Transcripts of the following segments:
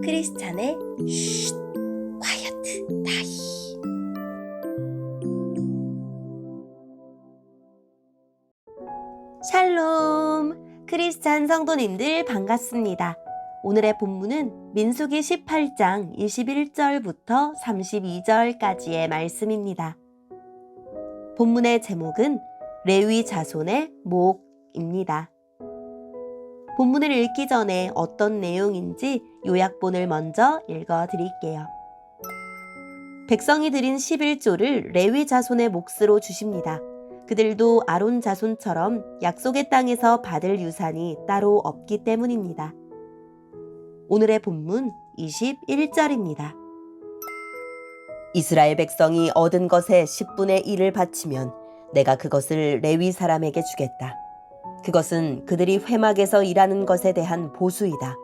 크리스찬의 쉿 콰이어트 타임. 샬롬, 크리스찬 성도님들 반갑습니다. 오늘의 본문은 민수기 18장 21절부터 32절까지의 말씀입니다. 본문의 제목은 레위 자손의 목입니다. 본문을 읽기 전에 어떤 내용인지 요약본을 먼저 읽어드릴게요. 백성이 드린 11조를 레위 자손의 몫으로 주십니다. 그들도 아론 자손처럼 약속의 땅에서 받을 유산이 따로 없기 때문입니다. 오늘의 본문 21절입니다. 이스라엘 백성이 얻은 것의 10분의 1을 바치면 내가 그것을 레위 사람에게 주겠다. 그것은 그들이 회막에서 일하는 것에 대한 보수이다.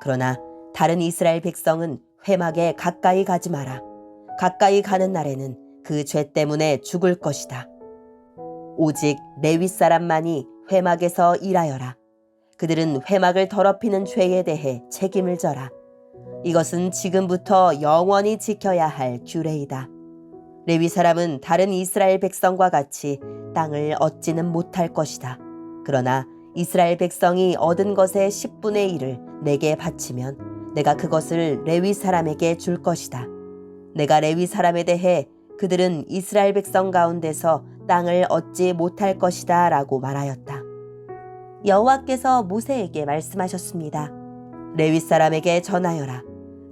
그러나 다른 이스라엘 백성은 회막에 가까이 가지 마라. 가까이 가는 날에는 그 죄 때문에 죽을 것이다. 오직 레위 사람만이 회막에서 일하여라. 그들은 회막을 더럽히는 죄에 대해 책임을 져라. 이것은 지금부터 영원히 지켜야 할 규례이다. 레위 사람은 다른 이스라엘 백성과 같이 땅을 얻지는 못할 것이다. 그러나 이스라엘 백성이 얻은 것의 10분의 1을 내게 바치면 내가 그것을 레위 사람에게 줄 것이다. 내가 레위 사람에 대해 그들은 이스라엘 백성 가운데서 땅을 얻지 못할 것이다 라고 말하였다. 여호와께서 모세에게 말씀하셨습니다. 레위 사람에게 전하여라.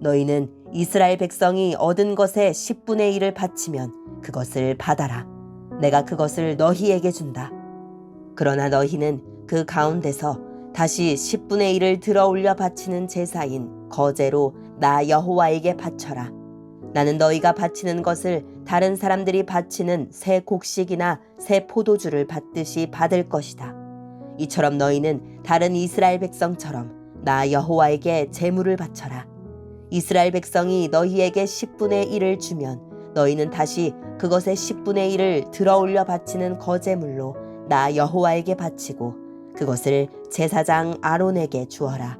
너희는 이스라엘 백성이 얻은 것의 10분의 1을 바치면 그것을 받아라. 내가 그것을 너희에게 준다. 그러나 너희는 그 가운데서 다시 10분의 1을 들어올려 바치는 제사인 거제로 나 여호와에게 바쳐라. 나는 너희가 바치는 것을 다른 사람들이 바치는 새 곡식이나 새 포도주를 받듯이 받을 것이다. 이처럼 너희는 다른 이스라엘 백성처럼 나 여호와에게 제물을 바쳐라. 이스라엘 백성이 너희에게 10분의 1을 주면 너희는 다시 그것의 10분의 1을 들어올려 바치는 거제물로 나 여호와에게 바치고 그것을 제사장 아론에게 주어라.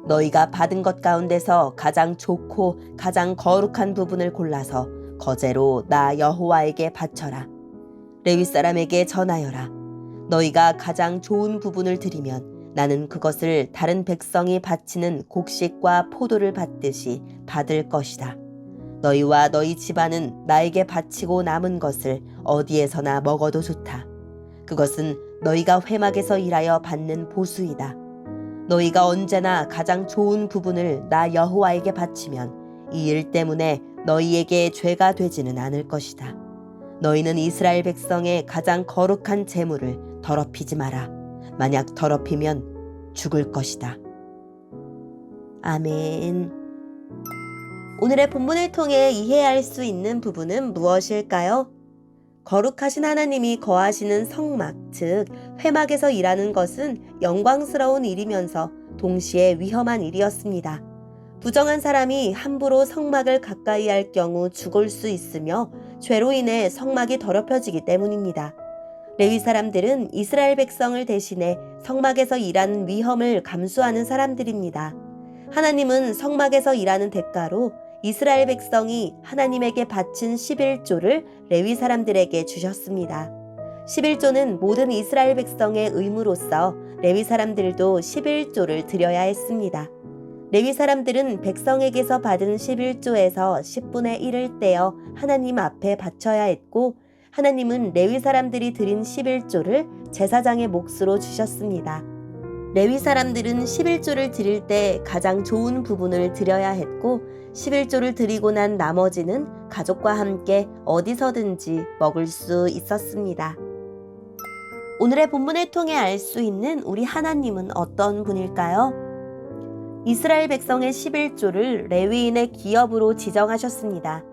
너희가 받은 것 가운데서 가장 좋고 가장 거룩한 부분을 골라서 거제로 나 여호와에게 바쳐라. 레위 사람에게 전하여라. 너희가 가장 좋은 부분을 드리면 나는 그것을 다른 백성이 바치는 곡식과 포도를 받듯이 받을 것이다. 너희와 너희 집안은 나에게 바치고 남은 것을 어디에서나 먹어도 좋다. 그것은 너희가 회막에서 일하여 받는 보수이다. 너희가 언제나 가장 좋은 부분을 나 여호와에게 바치면 이 일 때문에 너희에게 죄가 되지는 않을 것이다. 너희는 이스라엘 백성의 가장 거룩한 제물을 더럽히지 마라. 만약 더럽히면 죽을 것이다. 아멘. 오늘의 본문을 통해 이해할 수 있는 부분은 무엇일까요? 거룩하신 하나님이 거하시는 성막, 즉 회막에서 일하는 것은 영광스러운 일이면서 동시에 위험한 일이었습니다. 부정한 사람이 함부로 성막을 가까이 할 경우 죽을 수 있으며 죄로 인해 성막이 더럽혀지기 때문입니다. 레위 사람들은 이스라엘 백성을 대신해 성막에서 일하는 위험을 감수하는 사람들입니다. 하나님은 성막에서 일하는 대가로 이스라엘 백성이 하나님에게 바친 11조를 레위 사람들에게 주셨습니다. 11조는 모든 이스라엘 백성의 의무로서 레위 사람들도 11조를 드려야 했습니다. 레위 사람들은 백성에게서 받은 11조에서 10분의 1을 떼어 하나님 앞에 바쳐야 했고 하나님은 레위 사람들이 드린 11조를 제사장의 몫으로 주셨습니다. 레위 사람들은 11조를 드릴 때 가장 좋은 부분을 드려야 했고 11조를 드리고 난 나머지는 가족과 함께 어디서든지 먹을 수 있었습니다. 오늘의 본문을 통해 알 수 있는 우리 하나님은 어떤 분일까요? 이스라엘 백성의 11조를 레위인의 기업으로 지정하셨습니다.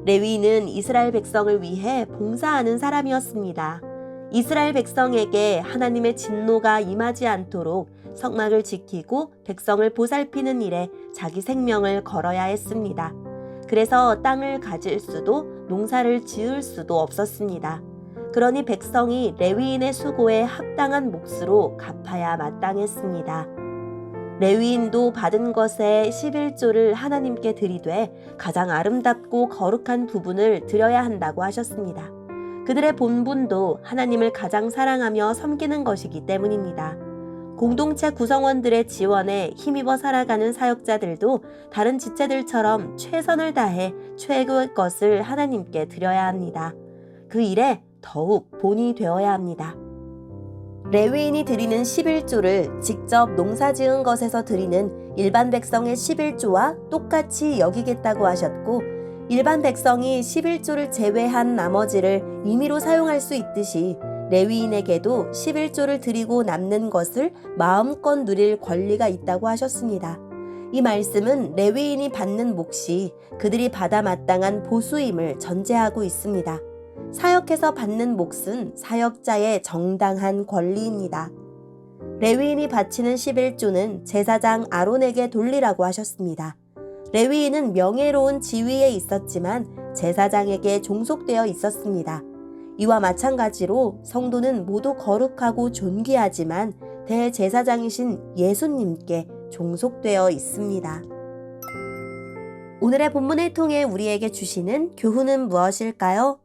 레위인은 이스라엘 백성을 위해 봉사하는 사람이었습니다. 이스라엘 백성에게 하나님의 진노가 임하지 않도록 성막을 지키고 백성을 보살피는 일에 자기 생명을 걸어야 했습니다. 그래서 땅을 가질 수도 농사를 지을 수도 없었습니다. 그러니 백성이 레위인의 수고에 합당한 몫으로 갚아야 마땅했습니다. 레위인도 받은 것의 11조를 하나님께 드리되 가장 아름답고 거룩한 부분을 드려야 한다고 하셨습니다. 그들의 본분도 하나님을 가장 사랑하며 섬기는 것이기 때문입니다. 공동체 구성원들의 지원에 힘입어 살아가는 사역자들도 다른 지체들처럼 최선을 다해 최고의 것을 하나님께 드려야 합니다. 그 일에 더욱 본이 되어야 합니다. 레위인이 드리는 11조를 직접 농사 지은 것에서 드리는 일반 백성의 11조와 똑같이 여기겠다고 하셨고, 일반 백성이 11조를 제외한 나머지를 임의로 사용할 수 있듯이 레위인에게도 11조를 드리고 남는 것을 마음껏 누릴 권리가 있다고 하셨습니다. 이 말씀은 레위인이 받는 몫이 그들이 받아 마땅한 보수임을 전제하고 있습니다. 사역해서 받는 몫은 사역자의 정당한 권리입니다. 레위인이 바치는 11조는 제사장 아론에게 돌리라고 하셨습니다. 레위인은 명예로운 지위에 있었지만 제사장에게 종속되어 있었습니다. 이와 마찬가지로 성도는 모두 거룩하고 존귀하지만 대제사장이신 예수님께 종속되어 있습니다. 오늘의 본문을 통해 우리에게 주시는 교훈은 무엇일까요?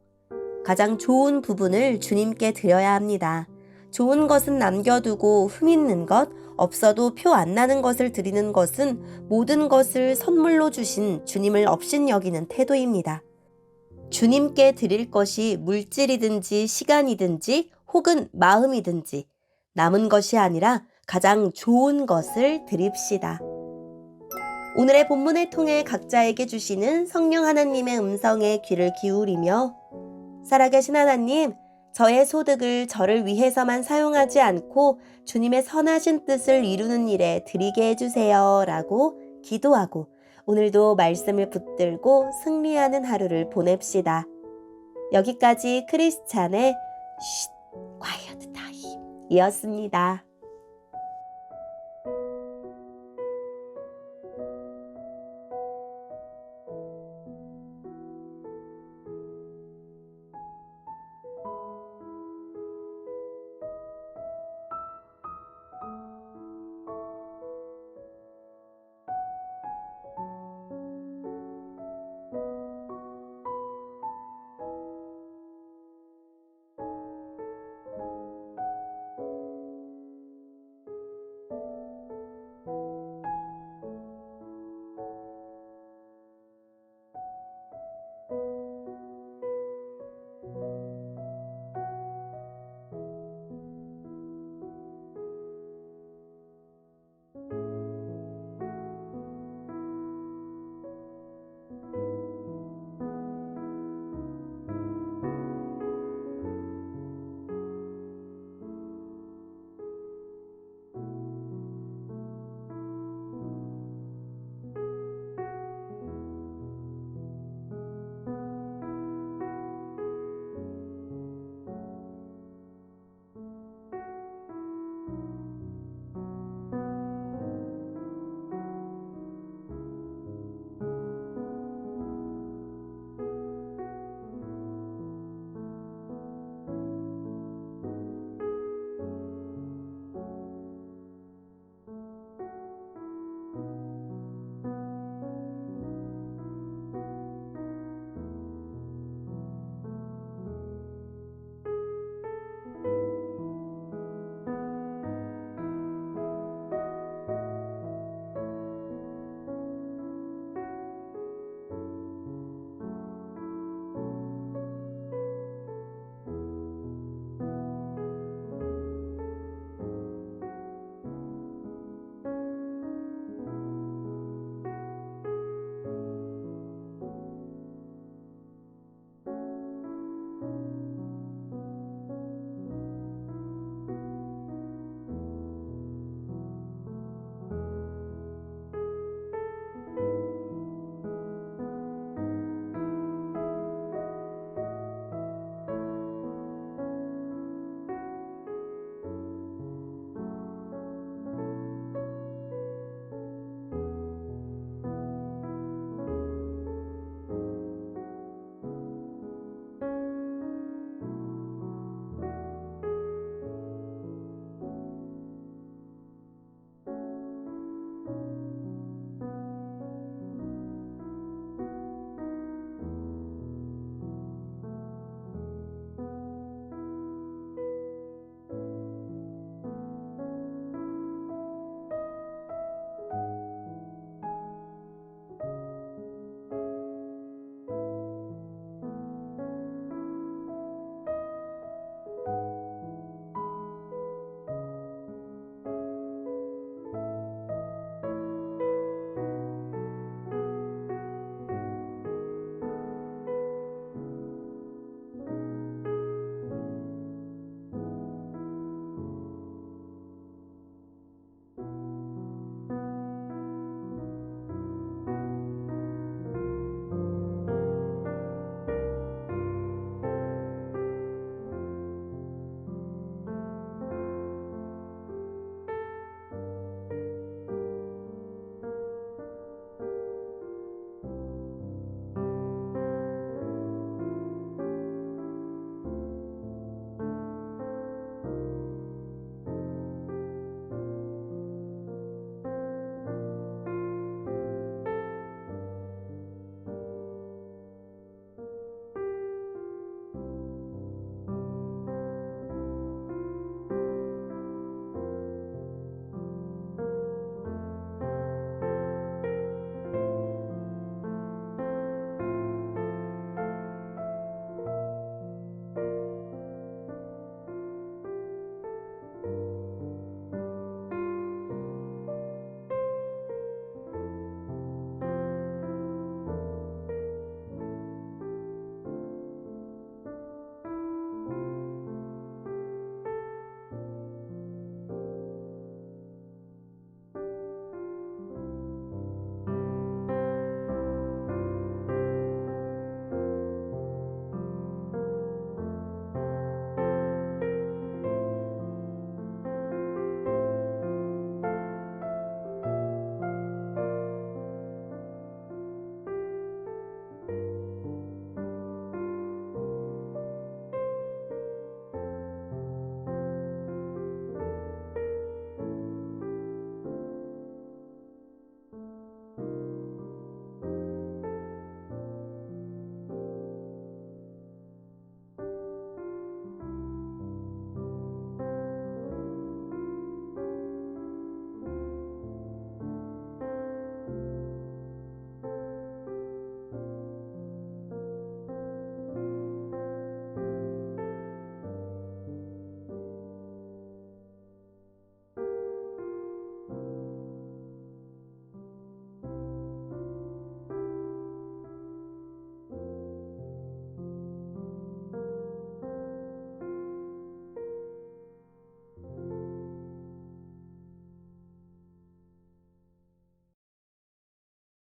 가장 좋은 부분을 주님께 드려야 합니다. 좋은 것은 남겨두고 흠있는 것, 없어도 표 안 나는 것을 드리는 것은 모든 것을 선물로 주신 주님을 업신여기는 태도입니다. 주님께 드릴 것이 물질이든지 시간이든지 혹은 마음이든지 남은 것이 아니라 가장 좋은 것을 드립시다. 오늘의 본문을 통해 각자에게 주시는 성령 하나님의 음성에 귀를 기울이며, 살아계신 하나님, 저의 소득을 저를 위해서만 사용하지 않고 주님의 선하신 뜻을 이루는 일에 드리게 해주세요 라고 기도하고 오늘도 말씀을 붙들고 승리하는 하루를 보냅시다. 여기까지 크리스찬의 quiet 타임이었습니다.